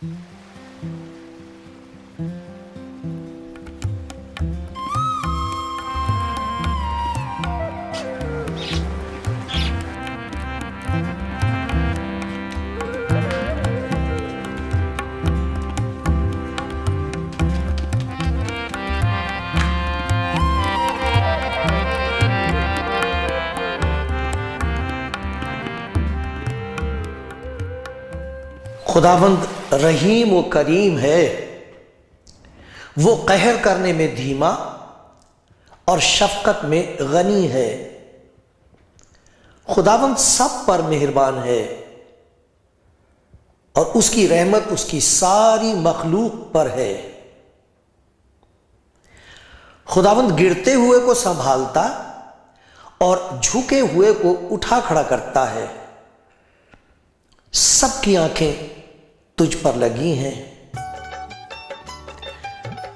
خداوند رحیم و کریم ہے، وہ قہر کرنے میں دھیما اور شفقت میں غنی ہے۔ خداوند سب پر مہربان ہے اور اس کی رحمت اس کی ساری مخلوق پر ہے۔ خداوند گرتے ہوئے کو سنبھالتا اور جھکے ہوئے کو اٹھا کھڑا کرتا ہے۔ سب کی آنکھیں تجھ پر لگی ہیں۔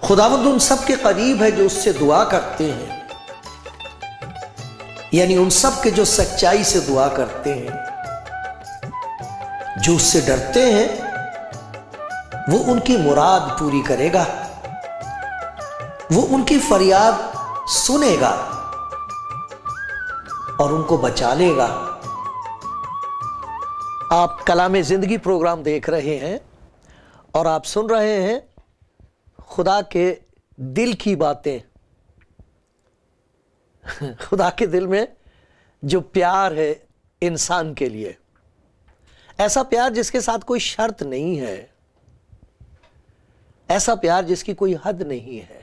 خداوند ان سب کے قریب ہے جو اس سے دعا کرتے ہیں، یعنی ان سب کے جو سچائی سے دعا کرتے ہیں۔ جو اس سے ڈرتے ہیں وہ ان کی مراد پوری کرے گا، وہ ان کی فریاد سنے گا اور ان کو بچا لے گا۔ آپ کلام زندگی پروگرام دیکھ رہے ہیں اور آپ سن رہے ہیں خدا کے دل کی باتیں۔ خدا کے دل میں جو پیار ہے انسان کے لیے، ایسا پیار جس کے ساتھ کوئی شرط نہیں ہے، ایسا پیار جس کی کوئی حد نہیں ہے،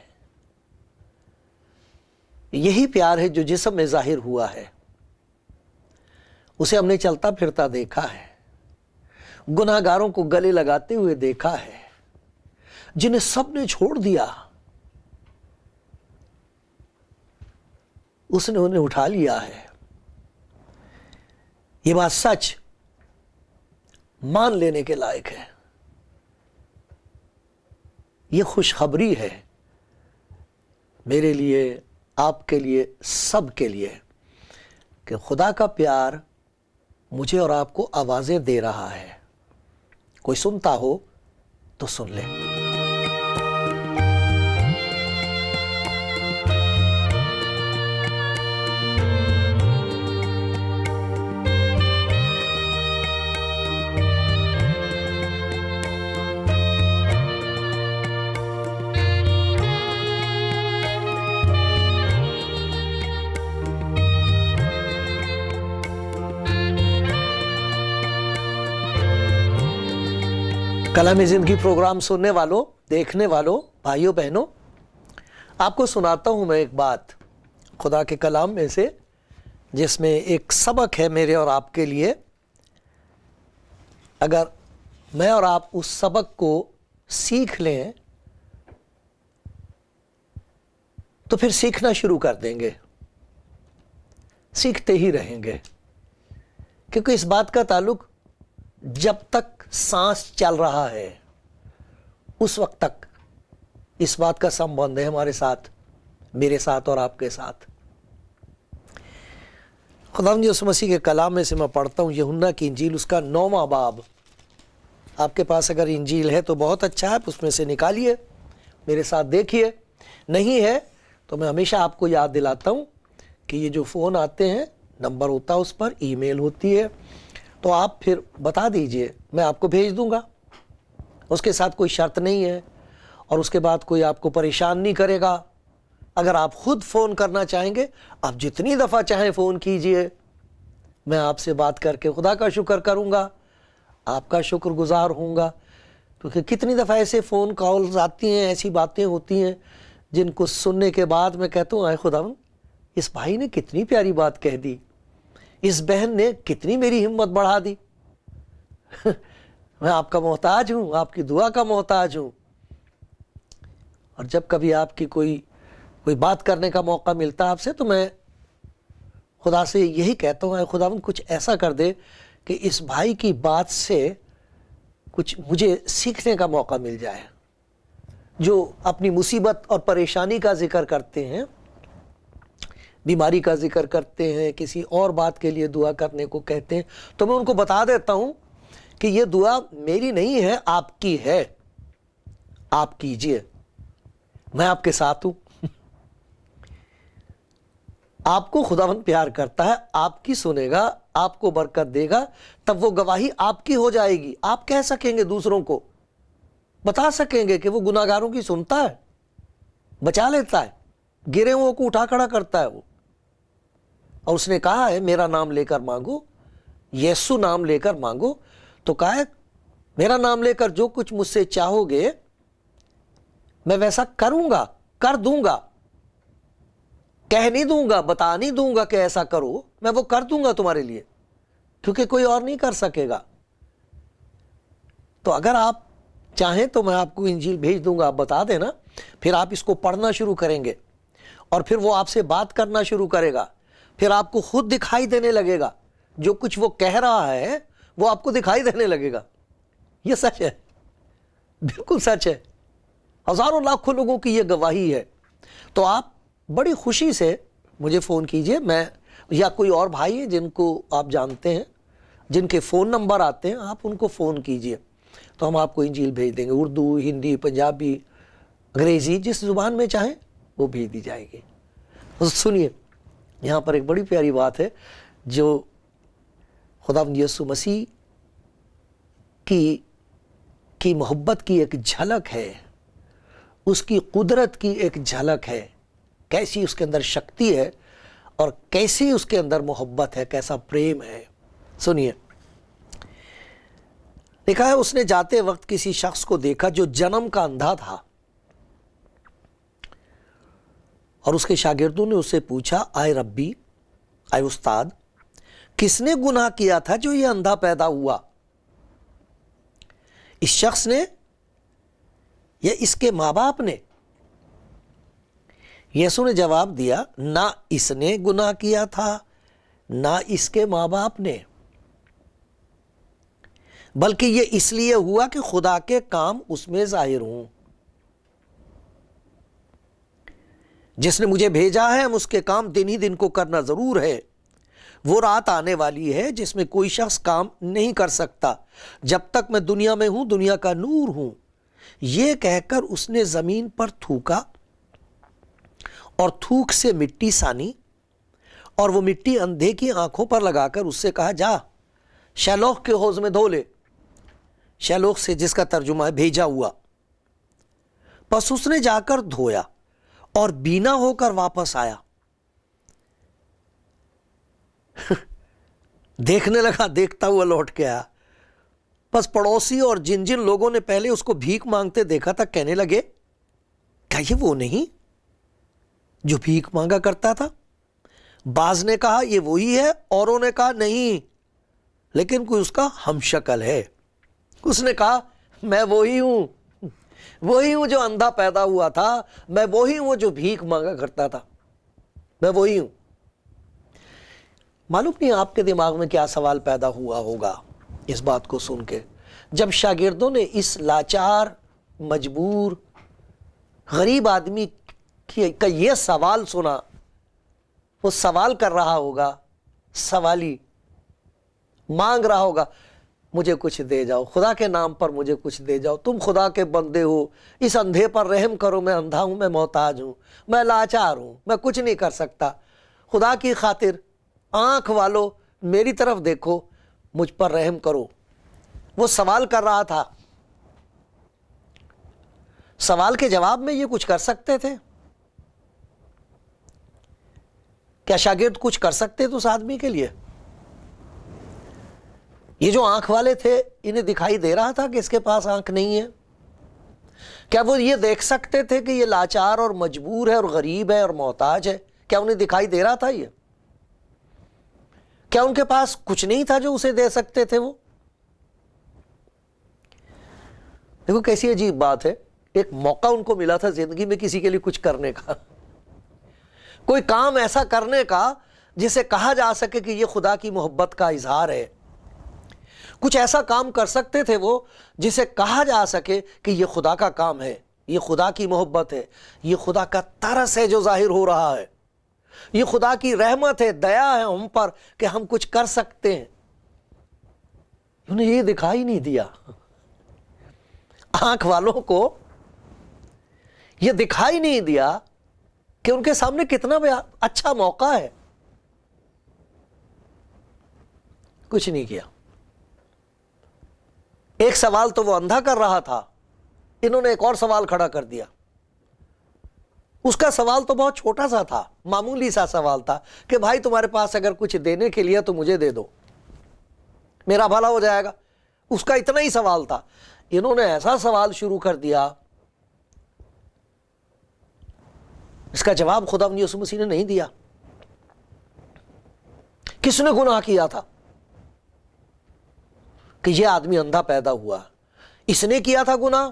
یہی پیار ہے جو جسم میں ظاہر ہوا ہے۔ اسے ہم نے چلتا پھرتا دیکھا ہے، گناہ گاروں کو گلے لگاتے ہوئے دیکھا ہے، جنہیں سب نے چھوڑ دیا اس نے انہیں اٹھا لیا ہے۔ یہ بات سچ مان لینے کے لائق ہے۔ یہ خوشخبری ہے میرے لیے، آپ کے لیے، سب کے لیے، کہ خدا کا پیار مجھے اور آپ کو آوازیں دے رہا ہے۔ کوئی سنتا ہو تو سن لے۔ کلام زندگی پروگرام سننے والوں، دیکھنے والوں، بھائیوں بہنوں، آپ کو سناتا ہوں میں ایک بات خدا کے کلام میں سے، جس میں ایک سبق ہے میرے اور آپ کے لیے۔ اگر میں اور آپ اس سبق کو سیکھ لیں تو پھر سیکھنا شروع کر دیں گے، سیکھتے ہی رہیں گے، کیونکہ اس بات کا تعلق جب تک سانس چل رہا ہے اس وقت تک اس بات کا سمبند ہے ہمارے ساتھ، میرے ساتھ اور آپ کے ساتھ۔ خداوند یسوع مسیح کے کلام میں سے میں پڑھتا ہوں یوحنا کی انجیل، اس کا 9واں باب۔ آپ کے پاس اگر انجیل ہے تو بہت اچھا ہے، اس میں سے نکالیے، میرے ساتھ دیکھیے۔ نہیں ہے تو میں ہمیشہ آپ کو یاد دلاتا ہوں کہ یہ جو فون آتے ہیں، نمبر ہوتا ہے اس پر، ای میل ہوتی ہے، تو آپ پھر بتا دیجئے، میں آپ کو بھیج دوں گا۔ اس کے ساتھ کوئی شرط نہیں ہے اور اس کے بعد کوئی آپ کو پریشان نہیں کرے گا۔ اگر آپ خود فون کرنا چاہیں گے، آپ جتنی دفعہ چاہیں فون کیجئے، میں آپ سے بات کر کے خدا کا شکر کروں گا، آپ کا شکر گزار ہوں گا، کیونکہ کتنی دفعہ ایسے فون کالز آتی ہیں، ایسی باتیں ہوتی ہیں جن کو سننے کے بعد میں کہتا ہوں، اے خداوند، اس بھائی نے کتنی پیاری بات کہہ دی، اس بہن نے کتنی میری ہمت بڑھا دی۔ میں آپ کا محتاج ہوں، آپ کی دعا کا محتاج ہوں۔ اور جب کبھی آپ کی کوئی بات کرنے کا موقع ملتا ہے آپ سے، تو میں خدا سے یہی کہتا ہوں، اے خداوند کچھ ایسا کر دے کہ اس بھائی کی بات سے کچھ مجھے سیکھنے کا موقع مل جائے۔ جو اپنی مصیبت اور پریشانی کا ذکر کرتے ہیں، بیماری کا ذکر کرتے ہیں، کسی اور بات کے لیے دعا کرنے کو کہتے ہیں، تو میں ان کو بتا دیتا ہوں کہ یہ دعا میری نہیں ہے، آپ کی ہے، آپ کیجئے، میں آپ کے ساتھ ہوں۔ آپ کو خداوند پیار کرتا ہے، آپ کی سنے گا، آپ کو برکت دے گا، تب وہ گواہی آپ کی ہو جائے گی۔ آپ کہہ سکیں گے، دوسروں کو بتا سکیں گے کہ وہ گناہ گاروں کی سنتا ہے، بچا لیتا ہے، گرے ہوئوں کو اٹھا کھڑا کرتا ہے وہ۔ اور اس نے کہا ہے میرا نام لے کر مانگو، یسوع نام لے کر مانگو، تو کہا ہے میرا نام لے کر جو کچھ مجھ سے چاہو گے میں ویسا کروں گا، کر دوں گا، کہہ نہیں دوں گا، بتا نہیں دوں گا کہ ایسا کرو، میں وہ کر دوں گا تمہارے لیے، کیونکہ کوئی اور نہیں کر سکے گا۔ تو اگر آپ چاہیں تو میں آپ کو انجیل بھیج دوں گا، آپ بتا دینا، پھر آپ اس کو پڑھنا شروع کریں گے، اور پھر وہ آپ سے بات کرنا شروع کرے گا، پھر آپ کو خود دکھائی دینے لگے گا، جو کچھ وہ کہہ رہا ہے وہ آپ کو دکھائی دینے لگے گا۔ یہ سچ ہے، بالکل سچ ہے، ہزاروں لاکھوں لوگوں کی یہ گواہی ہے۔ تو آپ بڑی خوشی سے مجھے فون کیجئے، میں یا کوئی اور بھائی ہیں جن کو آپ جانتے ہیں، جن کے فون نمبر آتے ہیں، آپ ان کو فون کیجئے، تو ہم آپ کو انجیل بھیج دیں گے، اردو، ہندی، پنجابی، انگریزی، جس زبان میں چاہیں وہ بھیج دی جائے گی۔ سنیے، یہاں پر ایک بڑی پیاری بات ہے جو خداوند یسوع مسیح کی محبت کی ایک جھلک ہے، اس کی قدرت کی ایک جھلک ہے، کیسی اس کے اندر شکتی ہے اور کیسی اس کے اندر محبت ہے، کیسا پریم ہے۔ سنیے، لکھا ہے اس نے جاتے وقت کسی شخص کو دیکھا جو جنم کا اندھا تھا، اور اس کے شاگردوں نے اس سے پوچھا، آئے ربی، آئے استاد، کس نے گناہ کیا تھا جو یہ اندھا پیدا ہوا، اس شخص نے یا اس کے ماں باپ نے؟ یسوع نے جواب دیا، نہ اس نے گناہ کیا تھا نہ اس کے ماں باپ نے، بلکہ یہ اس لیے ہوا کہ خدا کے کام اس میں ظاہر ہوں۔ جس نے مجھے بھیجا ہے ہم اس کے کام دن ہی دن کو کرنا ضرور ہے۔ وہ رات آنے والی ہے جس میں کوئی شخص کام نہیں کر سکتا، جب تک میں دنیا میں ہوں، دنیا کا نور ہوں۔ یہ کہہ کر اس نے زمین پر تھوکا اور تھوک سے مٹی سانی، اور وہ مٹی اندھے کی آنکھوں پر لگا کر اس سے کہا، جا شیلوہ کے حوض میں دھو لے۔ شیلوہ سے جس کا ترجمہ ہے بھیجا ہوا۔ پس اس نے جا کر دھویا اور بینا ہو کر واپس آیا۔ دیکھنے لگا، دیکھتا ہوا لوٹ کے آیا۔ بس پڑوسی اور جن جن لوگوں نے پہلے اس کو بھیک مانگتے دیکھا تھا کہنے لگے، کیا یہ وہ نہیں جو بھیک مانگا کرتا تھا؟ بعض نے کہا یہ وہی ہے، اوروں نے کہا نہیں، لیکن کوئی اس کا ہم شکل ہے۔ اس نے کہا میں وہی ہوں جو اندھا پیدا ہوا تھا، میں وہی ہوں جو بھیک مانگا کرتا تھا، میں وہی ہوں۔ معلوم نہیں آپ کے دماغ میں کیا سوال پیدا ہوا ہوگا اس بات کو سن کے، جب شاگردوں نے اس لاچار، مجبور، غریب آدمی کا یہ سوال سنا۔ وہ سوال کر رہا ہوگا، سوالی مانگ رہا ہوگا، مجھے کچھ دے جاؤ، خدا کے نام پر مجھے کچھ دے جاؤ، تم خدا کے بندے ہو، اس اندھے پر رحم کرو، میں اندھا ہوں، میں محتاج ہوں، میں لاچار ہوں، میں کچھ نہیں کر سکتا، خدا کی خاطر آنکھ والو میری طرف دیکھو، مجھ پر رحم کرو۔ وہ سوال کر رہا تھا۔ سوال کے جواب میں یہ کچھ کر سکتے تھے؟ کیا شاگرد کچھ کر سکتے تھے اس آدمی کے لیے؟ یہ جو آنکھ والے تھے انہیں دکھائی دے رہا تھا کہ اس کے پاس آنکھ نہیں ہے؟ کیا وہ یہ دیکھ سکتے تھے کہ یہ لاچار اور مجبور ہے اور غریب ہے اور محتاج ہے؟ کیا انہیں دکھائی دے رہا تھا یہ؟ کیا ان کے پاس کچھ نہیں تھا جو اسے دے سکتے تھے وہ؟ دیکھو کیسی عجیب بات ہے، ایک موقع ان کو ملا تھا زندگی میں کسی کے لیے کچھ کرنے کا، کوئی کام ایسا کرنے کا جسے کہا جا سکے کہ یہ خدا کی محبت کا اظہار ہے۔ کچھ ایسا کام کر سکتے تھے وہ جسے کہا جا سکے کہ یہ خدا کا کام ہے، یہ خدا کی محبت ہے، یہ خدا کا ترس ہے جو ظاہر ہو رہا ہے، یہ خدا کی رحمت ہے، دیا ہے ہم پر کہ ہم کچھ کر سکتے ہیں۔ انہیں یہ دکھائی نہیں دیا، آنکھ والوں کو یہ دکھائی نہیں دیا کہ ان کے سامنے کتنا اچھا موقع ہے، کچھ نہیں کیا۔ ایک سوال تو وہ اندھا کر رہا تھا، انہوں نے ایک اور سوال کھڑا کر دیا۔ اس کا سوال تو بہت چھوٹا سا تھا، معمولی سا سوال تھا کہ بھائی تمہارے پاس اگر کچھ دینے کے لیے تو مجھے دے دو، میرا بھلا ہو جائے گا۔ اس کا اتنا ہی سوال تھا۔ انہوں نے ایسا سوال شروع کر دیا، اس کا جواب خداوند یسوع مسیح نے نہیں دیا۔ کس نے گناہ کیا تھا کہ یہ آدمی اندھا پیدا ہوا؟ اس نے کیا تھا گناہ،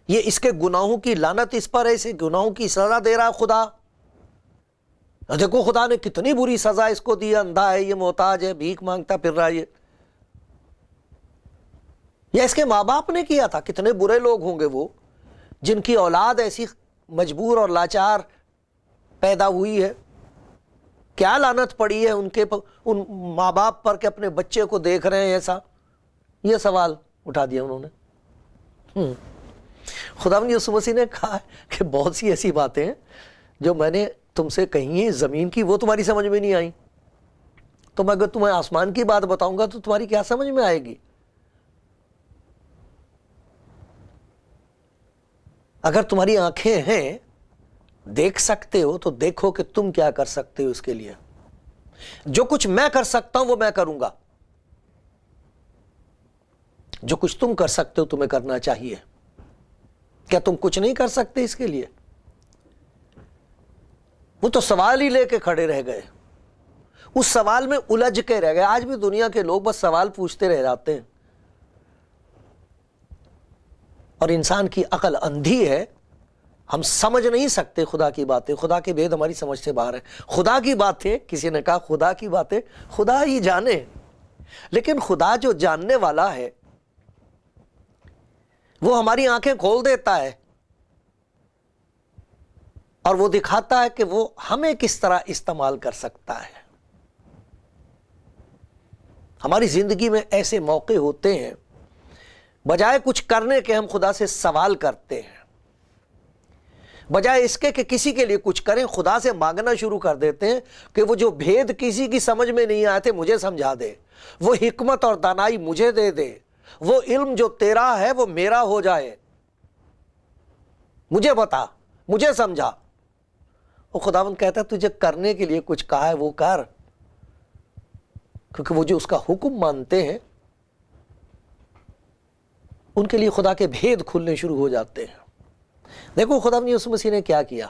یہ اس کے گناہوں کی لعنت اس پر ہے، اسے گناہوں کی سزا دے رہا ہے خدا۔ دیکھو خدا نے کتنی بری سزا اس کو دی، اندھا ہے، یہ محتاج ہے، بھیک مانگتا پھر رہا ہے۔ یا اس کے ماں باپ نے کیا تھا؟ کتنے برے لوگ ہوں گے وہ جن کی اولاد ایسی مجبور اور لاچار پیدا ہوئی ہے، کیا لعنت پڑی ہے ان ماں باپ پر کہ اپنے بچے کو دیکھ رہے ہیں ایسا۔ یہ سوال اٹھا دیا انہوں نے۔ خداوند یسوع مسیح نے کہا کہ بہت سی ایسی باتیں ہیں جو میں نے تم سے کہی ہیں زمین کی، وہ تمہاری سمجھ میں نہیں آئی، تو میں اگر تمہیں آسمان کی بات بتاؤں گا تو تمہاری کیا سمجھ میں آئے گی؟ اگر تمہاری آنکھیں ہیں، دیکھ سکتے ہو، تو دیکھو کہ تم کیا کر سکتے ہو اس کے لیے۔ جو کچھ میں کر سکتا ہوں وہ میں کروں گا، جو کچھ تم کر سکتے ہو تمہیں کرنا چاہیے۔ کیا تم کچھ نہیں کر سکتے اس کے لیے؟ وہ تو سوال ہی لے کے کھڑے رہ گئے، اس سوال میں الجھ کے رہ گئے۔ آج بھی دنیا کے لوگ بس سوال پوچھتے رہ جاتے ہیں، اور انسان کی عقل اندھی ہے، ہم سمجھ نہیں سکتے خدا کی باتیں، خدا کے بھید ہماری سمجھ سے باہر ہے۔ خدا کی باتیں، کسی نے کہا خدا کی باتیں خدا ہی جانے، لیکن خدا جو جاننے والا ہے وہ ہماری آنکھیں کھول دیتا ہے اور وہ دکھاتا ہے کہ وہ ہمیں کس طرح استعمال کر سکتا ہے۔ ہماری زندگی میں ایسے موقع ہوتے ہیں، بجائے کچھ کرنے کے ہم خدا سے سوال کرتے ہیں، بجائے اس کے کہ کسی کے لیے کچھ کریں خدا سے مانگنا شروع کر دیتے ہیں کہ وہ جو بھید کسی کی سمجھ میں نہیں آئے تھے مجھے سمجھا دے، وہ حکمت اور دانائی مجھے دے دے، وہ علم جو تیرا ہے وہ میرا ہو جائے، مجھے بتا، مجھے سمجھا۔ وہ خداوند کہتا ہے تجھے کرنے کے لیے کچھ کہا ہے وہ کر، کیونکہ وہ جو اس کا حکم مانتے ہیں ان کے لیے خدا کے بھید کھلنے شروع ہو جاتے ہیں۔ دیکھو خداوند یسوع مسیح نے کیا کیا،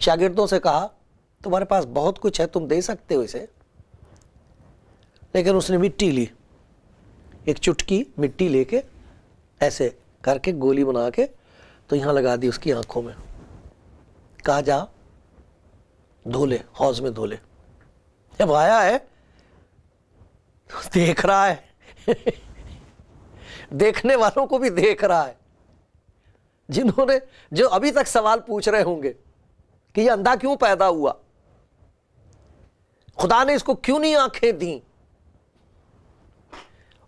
شاگردوں سے کہا تمہارے پاس بہت کچھ ہے، تم دے سکتے ہو اسے، لیکن اس نے مٹی لی، ایک چٹکی مٹی لے کے ایسے کر کے گولی بنا کے تو یہاں لگا دی اس کی آنکھوں میں، کہا جا دھو لے، حوض میں دھو لے۔ جب آیا ہے دیکھ رہا ہے دیکھنے والوں کو بھی دیکھ رہا ہے، جو ابھی تک سوال پوچھ رہے ہوں گے کہ یہ اندھا کیوں پیدا ہوا، خدا نے اس کو کیوں نہیں آنکھیں دیں،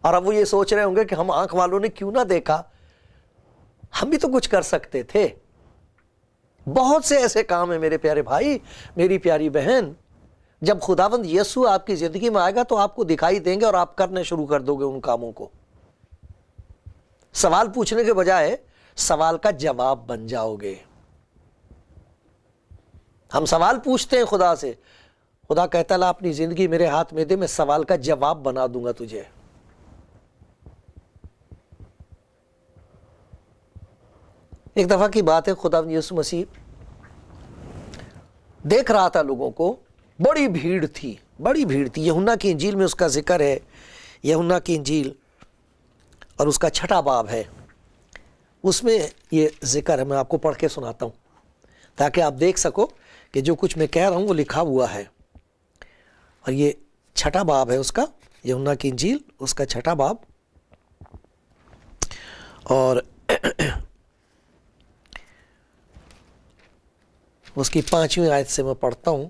اور اب وہ یہ سوچ رہے ہوں گے کہ ہم آنکھ والوں نے کیوں نہ دیکھا، ہم بھی تو کچھ کر سکتے تھے۔ بہت سے ایسے کام ہیں میرے پیارے بھائی، میری پیاری بہن، جب خداوند یسوع آپ کی زندگی میں آئے گا تو آپ کو دکھائی دیں گے اور آپ کرنے شروع کر دو گے ان کاموں کو۔ سوال پوچھنے کے بجائے سوال کا جواب بن جاؤ گے۔ ہم سوال پوچھتے ہیں خدا سے، خدا کہتا ہے لا اپنی زندگی میرے ہاتھ میں دے، میں سوال کا جواب بنا دوں گا تجھے۔ ایک دفعہ کی بات ہے، خداوند یسوع مسیح دیکھ رہا تھا لوگوں کو، بڑی بھیڑ تھی، بڑی بھیڑ تھی۔ یوحنا کی انجیل میں اس کا ذکر ہے، یوحنا کی انجیل اور اس کا 6واں باب ہے، اس میں یہ ذکر ہے، میں آپ کو پڑھ کے سناتا ہوں تاکہ آپ دیکھ سکو کہ جو کچھ میں کہہ رہا ہوں وہ لکھا ہوا ہے۔ اور یہ 6واں باب ہے اس کا، یوحنا کی انجیل اس کا 6واں باب، اور اس کی 5ویں آیت سے میں پڑھتا ہوں۔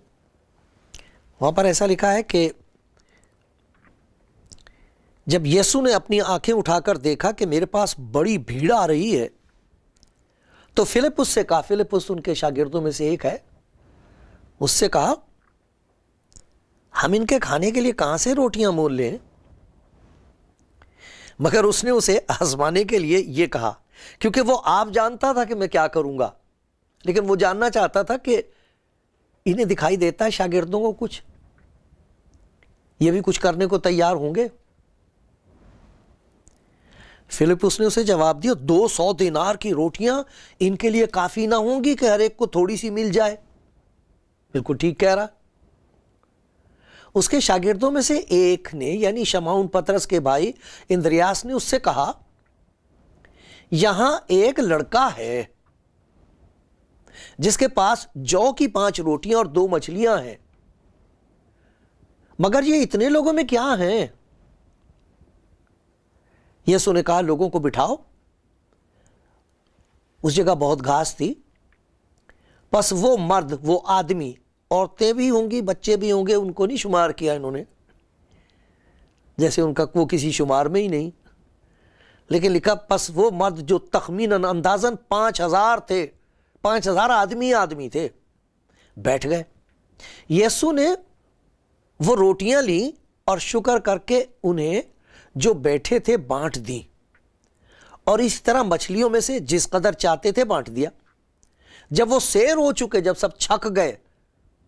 وہاں پر ایسا لکھا ہے کہ جب یسوع نے اپنی آنکھیں اٹھا کر دیکھا کہ میرے پاس بڑی بھیڑ آ رہی ہے تو فلپس سے کہا، فلپس ان کے شاگردوں میں سے ایک ہے، اس سے کہا ہم ان کے کھانے کے لیے کہاں سے روٹیاں مول لیں؟ مگر اس نے اسے آزمانے کے لیے یہ کہا، کیونکہ وہ آپ جانتا تھا کہ میں کیا کروں گا، لیکن وہ جاننا چاہتا تھا کہ انہیں دکھائی دیتا ہے شاگردوں کو کچھ، یہ بھی کچھ کرنے کو تیار ہوں گے؟ فلپس نے اسے جواب دیا، 200 دینار کی روٹیاں ان کے لیے کافی نہ ہوں گی کہ ہر ایک کو تھوڑی سی مل جائے؟ بالکل ٹھیک کہہ رہا۔ اس کے شاگردوں میں سے ایک نے، یعنی شمعون پطرس کے بھائی اندریاس نے اس سے کہا، یہاں ایک لڑکا ہے جس کے پاس جو کی 5 روٹیاں اور 2 مچھلیاں ہیں، مگر یہ اتنے لوگوں میں کیا ہیں؟ یسوع نے کہا، لوگوں کو بٹھاؤ۔ اس جگہ بہت گھاس تھی، پس وہ مرد، وہ آدمی، عورتیں بھی ہوں گی، بچے بھی ہوں گے، ان کو نہیں شمار کیا انہوں نے، جیسے ان کا وہ کسی شمار میں ہی نہیں، لیکن لکھا پس وہ مرد جو تخمیناً اندازاً 5000 تھے، 5000 آدمی تھے، بیٹھ گئے۔ یسوع نے وہ روٹیاں لیں اور شکر کر کے انہیں جو بیٹھے تھے بانٹ دیں، اور اس طرح مچھلیوں میں سے جس قدر چاہتے تھے بانٹ دیا۔ جب وہ سیر ہو چکے، جب سب چھک گئے،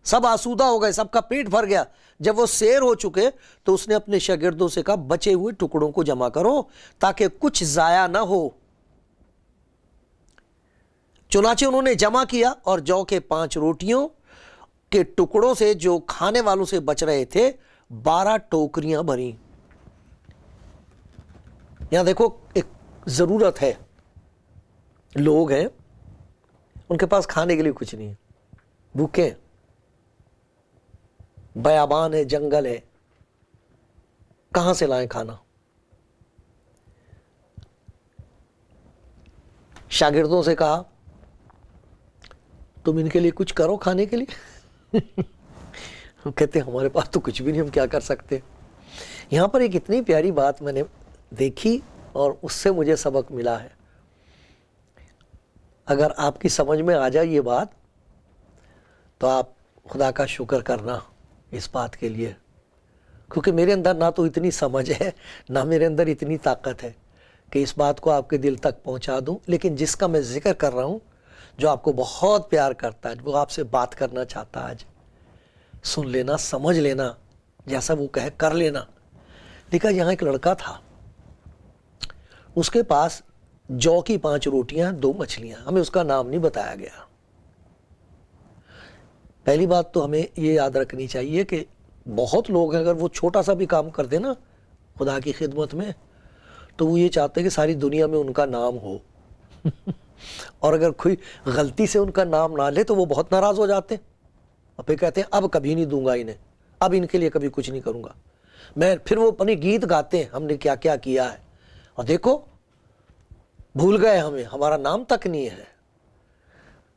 سب آسودہ ہو گئے، سب کا پیٹ بھر گیا، جب وہ سیر ہو چکے تو اس نے اپنے شاگردوں سے کہا، بچے ہوئے ٹکڑوں کو جمع کرو تاکہ کچھ ضائع نہ ہو۔ چنانچہ انہوں نے جمع کیا، اور جو کے 5 روٹیوں کے ٹکڑوں سے جو کھانے والوں سے بچ رہے تھے 12 ٹوکریاں بھریں۔ یہاں دیکھو ایک ضرورت ہے، لوگ ہیں ان کے پاس کھانے کے لیے کچھ نہیں ہے، بھوکے ہیں، بیابان ہے، جنگل ہے، کہاں سے لائیں کھانا؟ شاگردوں سے کہا، تم ان کے لیے کچھ کرو کھانے کے لیے۔ وہ کہتے ہیں ہمارے پاس تو کچھ بھی نہیں، ہم کیا کر سکتے؟ یہاں پر ایک اتنی پیاری بات میں نے دیکھی اور اس سے مجھے سبق ملا ہے۔ اگر آپ کی سمجھ میں آ جائے یہ بات تو آپ خدا کا شکر کرنا اس بات کے لیے، کیونکہ میرے اندر نہ تو اتنی سمجھ ہے، نہ میرے اندر اتنی طاقت ہے کہ اس بات کو آپ کے دل تک پہنچا دوں، لیکن جس کا میں ذکر کر رہا ہوں، جو آپ کو بہت پیار کرتا ہے، وہ آپ سے بات کرنا چاہتا ہے، آج سن لینا، سمجھ لینا، جیسا وہ کہے کر لینا۔ دیکھا یہاں ایک لڑکا تھا، اس کے پاس جو کی 5 روٹیاں 2 مچھلیاں، ہمیں اس کا نام نہیں بتایا گیا۔ پہلی بات تو ہمیں یہ یاد رکھنی چاہیے کہ بہت لوگ ہیں، اگر وہ چھوٹا سا بھی کام کر دیں نا خدا کی خدمت میں، تو وہ یہ چاہتے ہیں کہ ساری دنیا میں ان کا نام ہو۔ اور اگر کوئی غلطی سے ان کا نام نہ لے تو وہ بہت ناراض ہو جاتے ہیں، اور پھر کہتے ہیں اب کبھی نہیں دوں گا انہیں، اب ان کے لیے کبھی کچھ نہیں کروں گا میں۔ پھر وہ اپنے گیت گاتے ہیں، ہم نے کیا کیا کیا ہے، اور دیکھو بھول گئے ہمیں، ہمارا نام تک نہیں ہے۔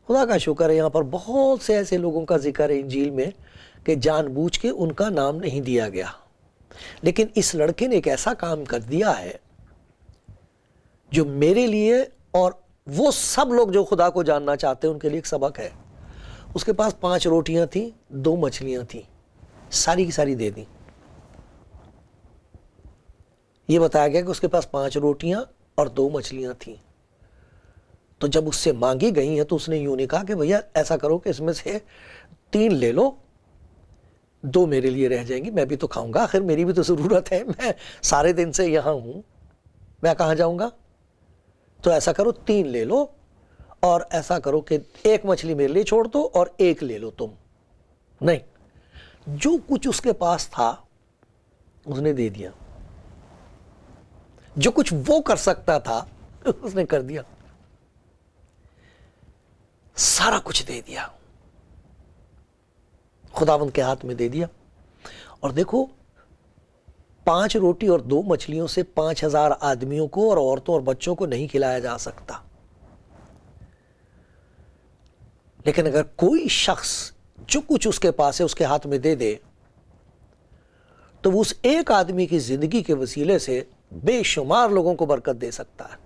خدا کا شکر ہے، یہاں پر بہت سے ایسے لوگوں کا ذکر ہے انجیل میں کہ جان بوجھ کے ان کا نام نہیں دیا گیا، لیکن اس لڑکے نے ایک ایسا کام کر دیا ہے جو میرے لیے اور وہ سب لوگ جو خدا کو جاننا چاہتے ہیں ان کے لیے ایک سبق ہے۔ اس کے پاس 5 روٹیاں تھیں، 2 مچھلیاں تھیں، ساری کی ساری دے دیں۔ یہ بتایا گیا کہ اس کے پاس 5 روٹیاں اور 2 مچھلیاں تھیں۔ تو جب اس سے مانگی گئی ہیں تو اس نے یوں نہیں کہا کہ بھیا ایسا کرو کہ اس میں سے 3 لے لو، 2 میرے لیے رہ جائیں گی، میں بھی تو کھاؤں گا، آخر میری بھی تو ضرورت ہے، میں سارے دن سے یہاں ہوں، میں کہاں جاؤں گا؟ تو ایسا کرو 3 لے لو، اور ایسا کرو کہ 1 مچھلی میرے لیے چھوڑ دو اور 1 لے لو تم۔ نہیں، جو کچھ اس کے پاس تھا اس نے دے دیا، جو کچھ وہ کر سکتا تھا اس نے کر دیا، سارا کچھ دے دیا، خداوند کے ہاتھ میں دے دیا۔ اور دیکھو 5 روٹی اور 2 مچھلیوں سے 5000 آدمیوں کو اور عورتوں اور بچوں کو نہیں کھلایا جا سکتا، لیکن اگر کوئی شخص جو کچھ اس کے پاس ہے اس کے ہاتھ میں دے دے تو وہ اس ایک آدمی کی زندگی کے وسیلے سے بے شمار لوگوں کو برکت دے سکتا ہے.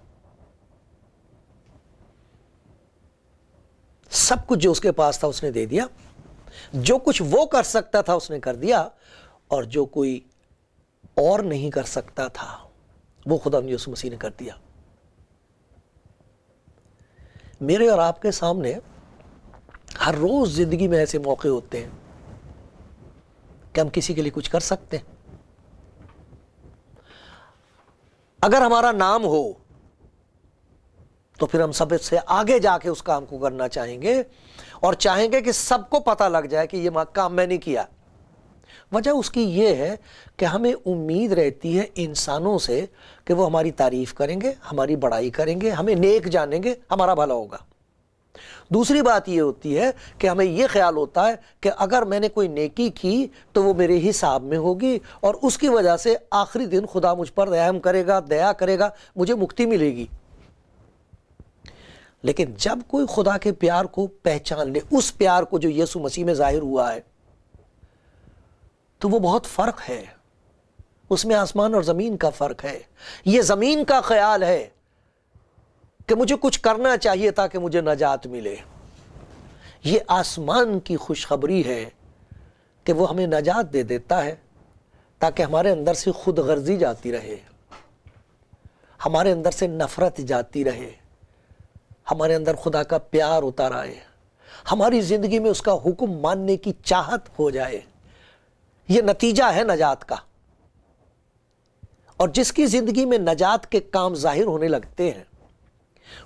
سب کچھ جو اس کے پاس تھا اس نے دے دیا، جو کچھ وہ کر سکتا تھا اس نے کر دیا، اور جو کوئی اور نہیں کر سکتا تھا وہ خدا یسوع مسیح نے کر دیا. میرے اور آپ کے سامنے ہر روز زندگی میں ایسے موقع ہوتے ہیں کہ ہم کسی کے لیے کچھ کر سکتے ہیں. اگر ہمارا نام ہو تو پھر ہم سب سے آگے جا کے اس کام کو کرنا چاہیں گے، اور چاہیں گے کہ سب کو پتہ لگ جائے کہ یہ کام میں نے کیا. وجہ اس کی یہ ہے کہ ہمیں امید رہتی ہے انسانوں سے کہ وہ ہماری تعریف کریں گے، ہماری بڑائی کریں گے، ہمیں نیک جانیں گے، ہمارا بھلا ہوگا. دوسری بات یہ ہوتی ہے کہ ہمیں یہ خیال ہوتا ہے کہ اگر میں نے کوئی نیکی کی تو وہ میرے حساب میں ہوگی، اور اس کی وجہ سے آخری دن خدا مجھ پر رحم کرے گا، دیا کرے گا، مجھے مکتی ملے گی. لیکن جب کوئی خدا کے پیار کو پہچان لے، اس پیار کو جو یسوع مسیح میں ظاہر ہوا ہے، تو وہ بہت فرق ہے. اس میں آسمان اور زمین کا فرق ہے. یہ زمین کا خیال ہے کہ مجھے کچھ کرنا چاہیے تاکہ مجھے نجات ملے. یہ آسمان کی خوشخبری ہے کہ وہ ہمیں نجات دے دیتا ہے تاکہ ہمارے اندر سے خود غرضی جاتی رہے، ہمارے اندر سے نفرت جاتی رہے، ہمارے اندر خدا کا پیار اتر آئے، ہماری زندگی میں اس کا حکم ماننے کی چاہت ہو جائے. یہ نتیجہ ہے نجات کا. اور جس کی زندگی میں نجات کے کام ظاہر ہونے لگتے ہیں،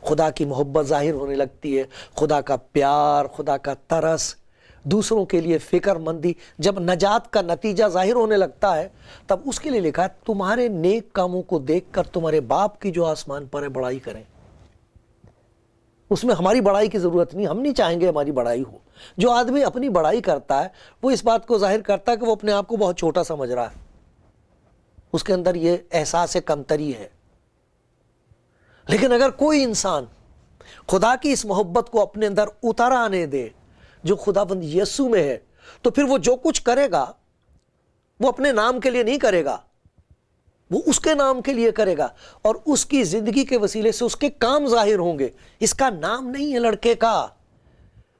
خدا کی محبت ظاہر ہونے لگتی ہے، خدا کا پیار، خدا کا ترس، دوسروں کے لیے فکر مندی، جب نجات کا نتیجہ ظاہر ہونے لگتا ہے تب اس کے لیے لکھا ہے تمہارے نیک کاموں کو دیکھ کر تمہارے باپ کی جو آسمان پر ہے بڑائی کریں. اس میں ہماری بڑائی کی ضرورت نہیں، ہم نہیں چاہیں گے ہماری بڑائی ہو. جو آدمی اپنی بڑائی کرتا ہے وہ اس بات کو ظاہر کرتا ہے کہ وہ اپنے آپ کو بہت چھوٹا سمجھ رہا ہے، اس کے اندر یہ احساس کمتری ہے. لیکن اگر کوئی انسان خدا کی اس محبت کو اپنے اندر اتر آنے دے جو خداوند یسوع میں ہے، تو پھر وہ جو کچھ کرے گا وہ اپنے نام کے لیے نہیں کرے گا، وہ اس کے نام کے لیے کرے گا، اور اس کی زندگی کے وسیلے سے اس کے کام ظاہر ہوں گے. اس کا نام نہیں ہے لڑکے کا،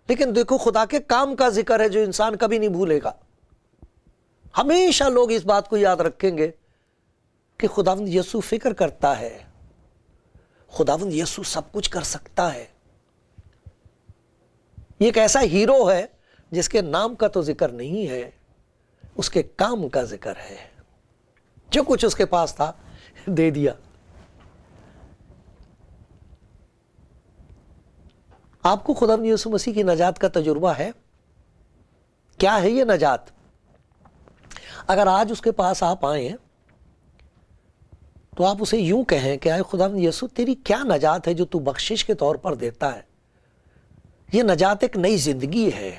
لیکن دیکھو خدا کے کام کا ذکر ہے جو انسان کبھی نہیں بھولے گا. ہمیشہ لوگ اس بات کو یاد رکھیں گے کہ خداوند یسوع فکر کرتا ہے، خداوند یسوع سب کچھ کر سکتا ہے. یہ ایک ایسا ہیرو ہے جس کے نام کا تو ذکر نہیں ہے، اس کے کام کا ذکر ہے. جو کچھ اس کے پاس تھا دے دیا. آپ کو خداوند یسوع مسیح کی نجات کا تجربہ ہے؟ کیا ہے یہ نجات؟ اگر آج اس کے پاس آپ آئیں تو آپ اسے یوں کہیں کہ اے خداوند یسوع تیری کیا نجات ہے جو تو بخشش کے طور پر دیتا ہے. یہ نجات ایک نئی زندگی ہے،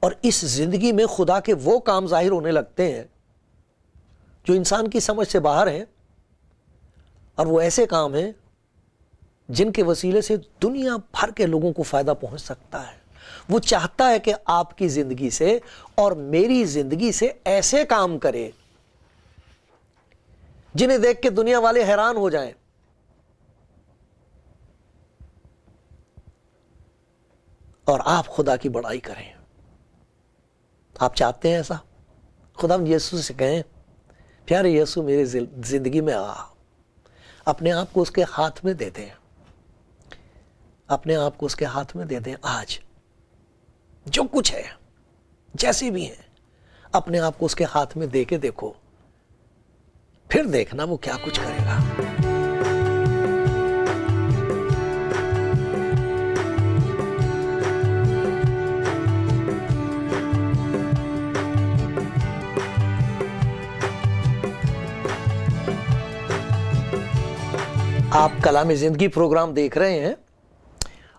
اور اس زندگی میں خدا کے وہ کام ظاہر ہونے لگتے ہیں جو انسان کی سمجھ سے باہر ہیں، اور وہ ایسے کام ہیں جن کے وسیلے سے دنیا بھر کے لوگوں کو فائدہ پہنچ سکتا ہے. وہ چاہتا ہے کہ آپ کی زندگی سے اور میری زندگی سے ایسے کام کرے جنہیں دیکھ کے دنیا والے حیران ہو جائیں. اور آپ خدا کی بڑائی کریں. آپ چاہتے ہیں ایسا؟ خداوند یسوع سے کہیں پیارے یسوع میری زندگی میں آ، اپنے آپ کو اس کے ہاتھ میں دے دیں، اپنے آپ کو اس کے ہاتھ میں دے دیں. آج جو کچھ ہے، جیسے بھی ہیں، اپنے آپ کو اس کے ہاتھ میں دے کے دیکھو، پھر دیکھنا وہ کیا کچھ کرے گا. آپ کلام زندگی پروگرام دیکھ رہے ہیں،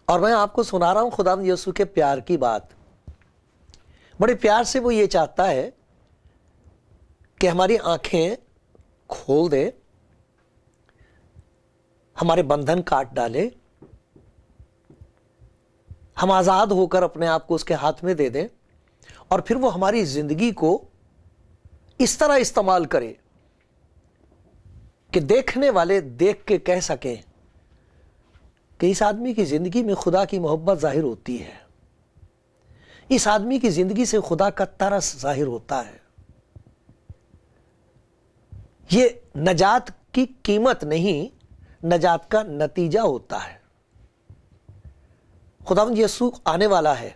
اور میں آپ کو سنا رہا ہوں خداوند یسوع کے پیار کی بات. بڑے پیار سے وہ یہ چاہتا ہے کہ ہماری آنکھیں کھول دے، ہمارے بندھن کاٹ ڈالے، ہم آزاد ہو کر اپنے آپ کو اس کے ہاتھ میں دے دیں، اور پھر وہ ہماری زندگی کو اس طرح استعمال کرے کہ دیکھنے والے دیکھ کے کہہ سکیں کہ اس آدمی کی زندگی میں خدا کی محبت ظاہر ہوتی ہے، اس آدمی کی زندگی سے خدا کا ترس ظاہر ہوتا ہے۔ یہ نجات کی قیمت نہیں، نجات کا نتیجہ ہوتا ہے۔ خداوند یسوع آنے والا ہے،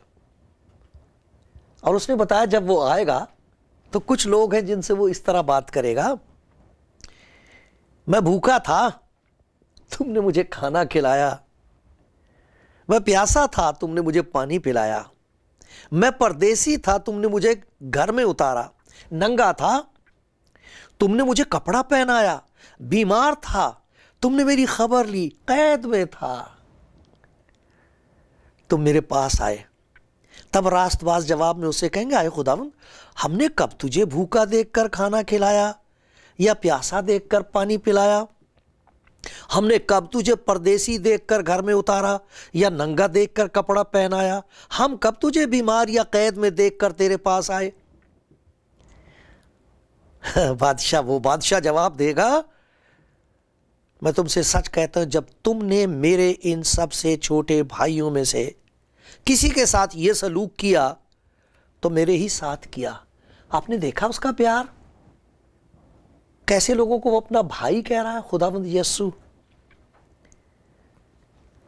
اور اس نے بتایا جب وہ آئے گا تو کچھ لوگ ہیں جن سے وہ اس طرح بات کرے گا، میں بھوکا تھا تم نے مجھے کھانا کھلایا، میں پیاسا تھا تم نے مجھے پانی پلایا، میں پردیسی تھا تم نے مجھے گھر میں اتارا، ننگا تھا تم نے مجھے کپڑا پہنایا، بیمار تھا تم نے میری خبر لی، قید میں تھا تم میرے پاس آئے۔ تب راست باز جواب میں اسے کہیں گے، آئے خداوند، ہم نے کب تجھے بھوکا دیکھ کر کھانا کھلایا یا پیاسا دیکھ کر پانی پلایا؟ ہم نے کب تجھے پردیسی دیکھ کر گھر میں اتارا یا ننگا دیکھ کر کپڑا پہنایا؟ ہم کب تجھے بیمار یا قید میں دیکھ کر تیرے پاس آئے؟ وہ بادشاہ جواب دے گا، میں تم سے سچ کہتا ہوں، جب تم نے میرے ان سب سے چھوٹے بھائیوں میں سے کسی کے ساتھ یہ سلوک کیا تو میرے ہی ساتھ کیا۔ آپ نے دیکھا اس کا پیار، کیسے لوگوں کو وہ اپنا بھائی کہہ رہا ہے خداوند یسوع۔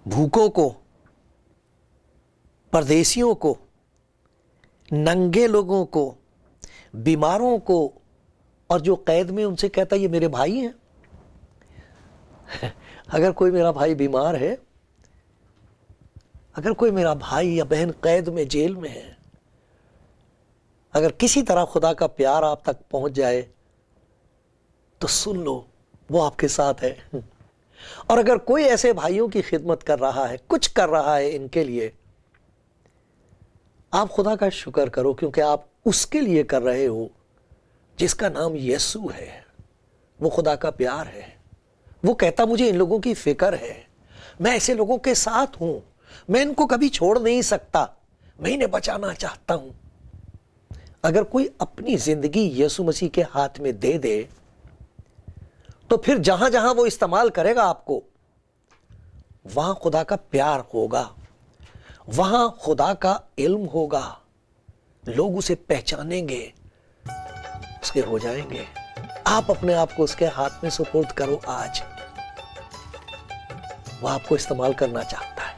بھوکوں کو، پردیسیوں کو، ننگے لوگوں کو، بیماروں کو، اور جو قید میں ان سے کہتا ہے یہ میرے بھائی ہیں۔ اگر کوئی میرا بھائی بیمار ہے، اگر کوئی میرا بھائی یا بہن قید میں، جیل میں ہے، اگر کسی طرح خدا کا پیار آپ تک پہنچ جائے تو سن لو، وہ آپ کے ساتھ ہے۔ اور اگر کوئی ایسے بھائیوں کی خدمت کر رہا ہے، کچھ کر رہا ہے ان کے لیے، آپ خدا کا شکر کرو، کیونکہ آپ اس کے لیے کر رہے ہو جس کا نام یسوع ہے۔ وہ خدا کا پیار ہے۔ وہ کہتا مجھے ان لوگوں کی فکر ہے، میں ایسے لوگوں کے ساتھ ہوں، میں ان کو کبھی چھوڑ نہیں سکتا، میں انہیں بچانا چاہتا ہوں۔ اگر کوئی اپنی زندگی یسوع مسیح کے ہاتھ میں دے دے تو پھر جہاں جہاں وہ استعمال کرے گا آپ کو، وہاں خدا کا پیار ہوگا، وہاں خدا کا علم ہوگا، لوگ اسے پہچانیں گے، اس کے ہو جائیں گے۔ آپ اپنے آپ کو اس کے ہاتھ میں سپرد کرو آج، وہ آپ کو استعمال کرنا چاہتا ہے۔